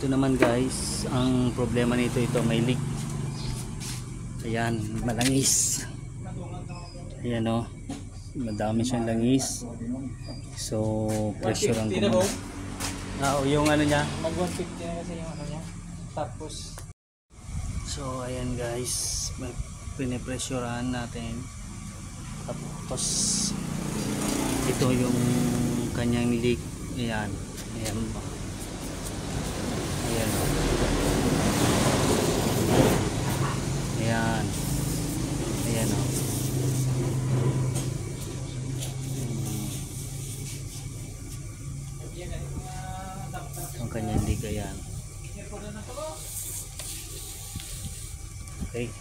ito naman guys, ang problema nito, ito may leak. Ayan, malangis. Ayan o, madami siyang langis. So pressure ang kumuna. Yung ano niya, mag 150 na kasi yung ano niya. Tapos so ayan guys, pinipressurean natin. Tapos ito yung kanyang leak. Ayan, ayan, ayan, ayan, ayan o. Ang kanyang leak, ayan. Okay,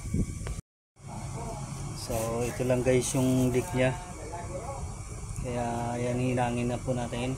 so ito lang guys yung leak nya, kaya yan, hinangin na po natin.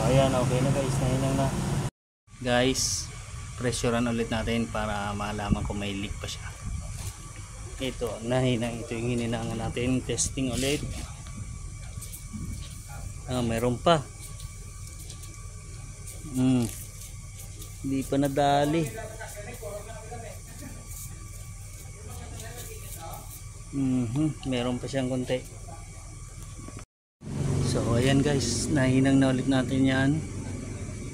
Ayan, okay na guys, nahinang na. Guys, pressurean ulit natin para malaman kung may leak pa siya. Ito, nahinang, ito yung hininangan natin. Testing ulit. Mayroon pa. Hindi pa nadali. Meron pa siyang konti. So ayan guys, nahinang na ulit natin yan.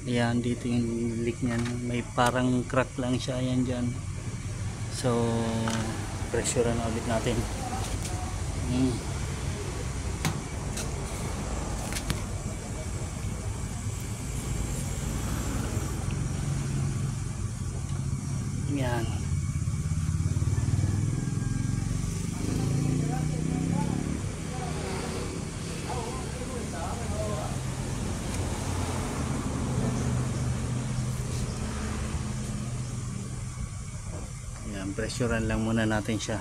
Ayan, dito yung leak nyan, may parang crack lang siya, ayan dyan. So pressure na ulit natin. Ayan. Pressurean lang muna natin siya.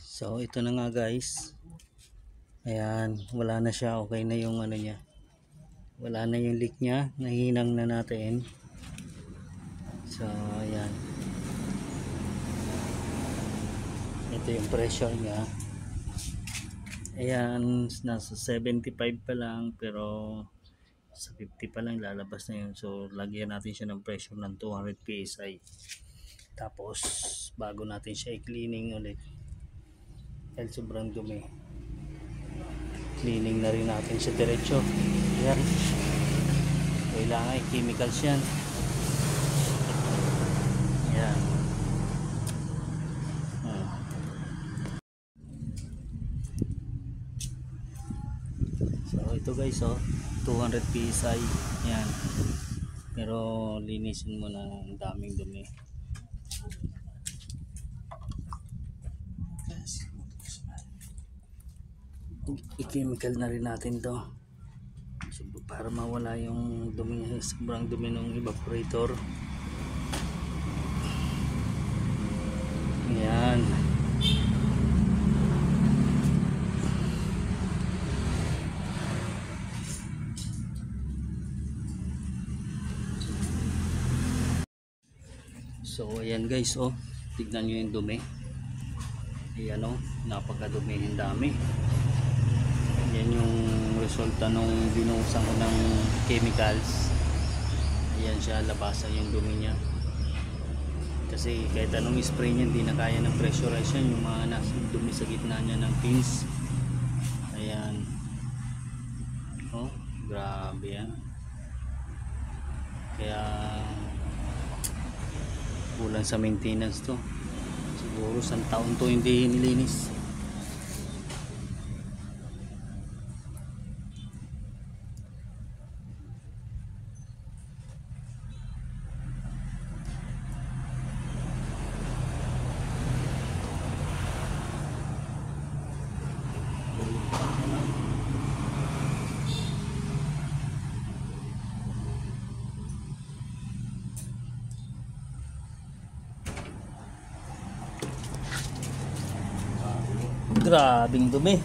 So ito na nga guys, ayan, wala na siya, okay na yung ano niya, wala na yung leak niya, nahinang na natin. So ayan, ito yung pressure niya. Ayan, nasa 75 pa lang, pero sa 50 pa lang lalabas na yun. So lagyan natin siya ng pressure ng 200 PSI, tapos bago natin siya i-cleaning ulit dahil sobrang dumi, cleaning na rin natin siya diretso. Ayan, kailangan i-chemicals yan. Ayan. So ito guys, 200 PSI yan, pero linisin mo na, ang daming dumi. I-chemical na rin natin to, so, para mawala yung dumi, sobrang dumi ng evaporator. Yan. So ayan guys, tignan nyo yung dumi. Ayan napakadumi, ang dami. Yan yung resulta nung binuhusan ko ng chemicals. Ayan siya, labasan yung dumi niya. Kasi kahit anong spray niya, hindi na kaya ng pressurize yan, yung mga nasa dumi sa gitna niya ng pins. Ayan. Grabe yan. Kaya kulang sa maintenance to. Siguro 1 taon to hindi nilinis. Grabing dumi.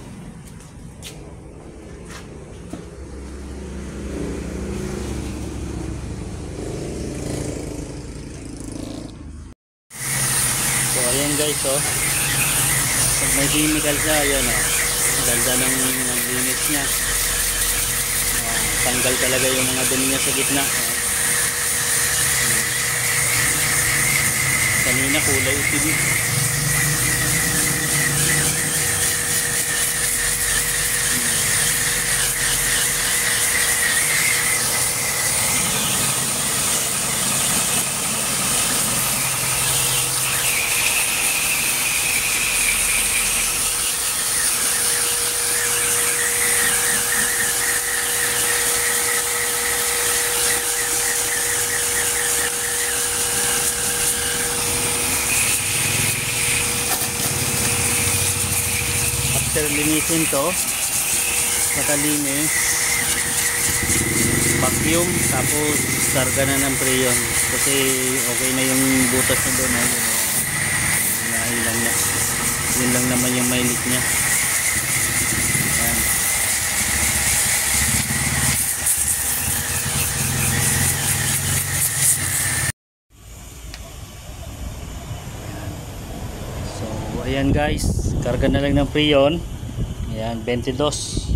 So ayan guys, oh. Pag may chemical siya, ayan, oh. Ganda ng linis niya. Tanggal talaga yung mga dumi niya sa gitna, oh. Kanina kulay itim. After linisin to, makalinis, vacuum, tapos sarga na ng preyon kasi okay na yung butas na doon. Nahilan na, yun lang naman yung may leak nya. Ayan. So ayan guys, karga na lang ng preyon. Ayan, 22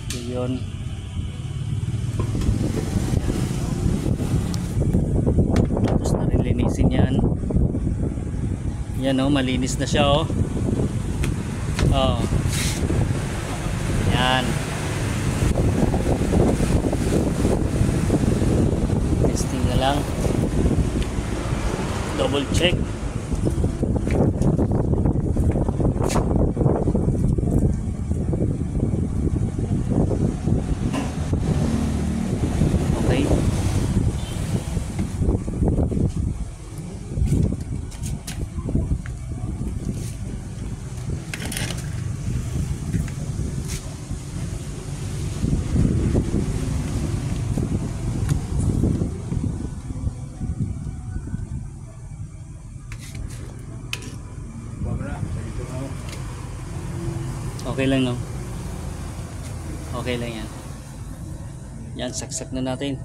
preyon. Tapos na rin linisin yan. Yan, oh, malinis na siya, oh. Oh. Yan. Testing na lang. Double check. Okay. Okay lang, no? Okay lang yan. Yan, saksak na natin.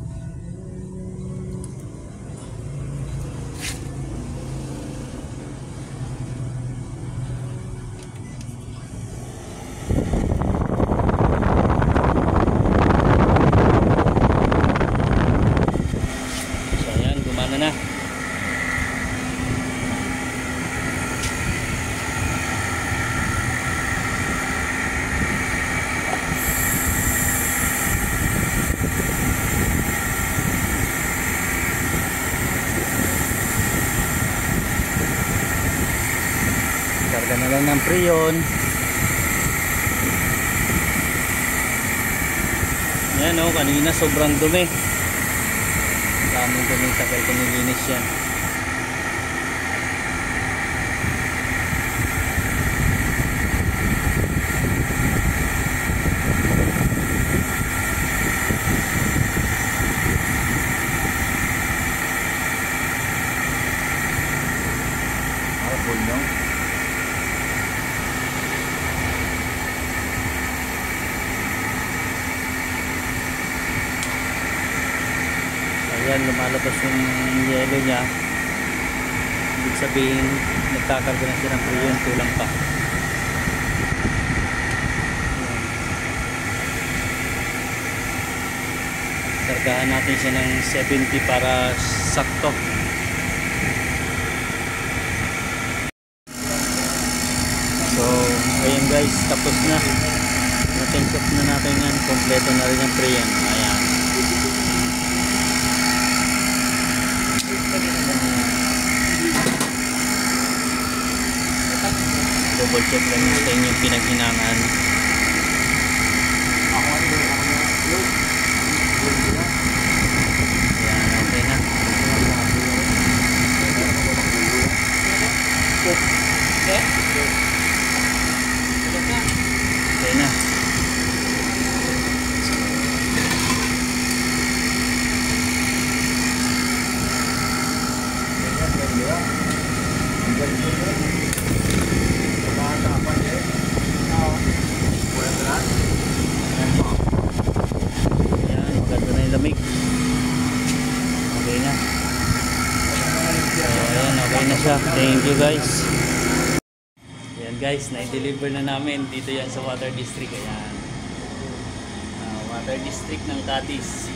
So yan, gumana na. Karga na lang ng preyon. Yan, oh, kanina sobrang dumi. Daming dumi, tagal ko nilinis yan. Ayan, lumalabas yung yelo niya. Ibig sabihin, nagkakarga na siya ng preyon, kulang pa. Kargahan natin siya ng 70 para sakto. So, ayan guys, tapos na. Na-check na natin yan. Kompleto na rin ang preyon. Ayan. check lang natin yung pinaghinangan. Ayan, okay na. Okay na. Ayan, maganda na yung lamig. Okay na. So, ayan, okay na siya. Thank you guys. Ayan guys, na-deliver na namin dito yan sa Water District. Ayan. Water District ng Cadiz.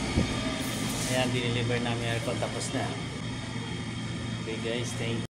Ayan, dineliver namin aircon, tapos na. Okay guys, thank you.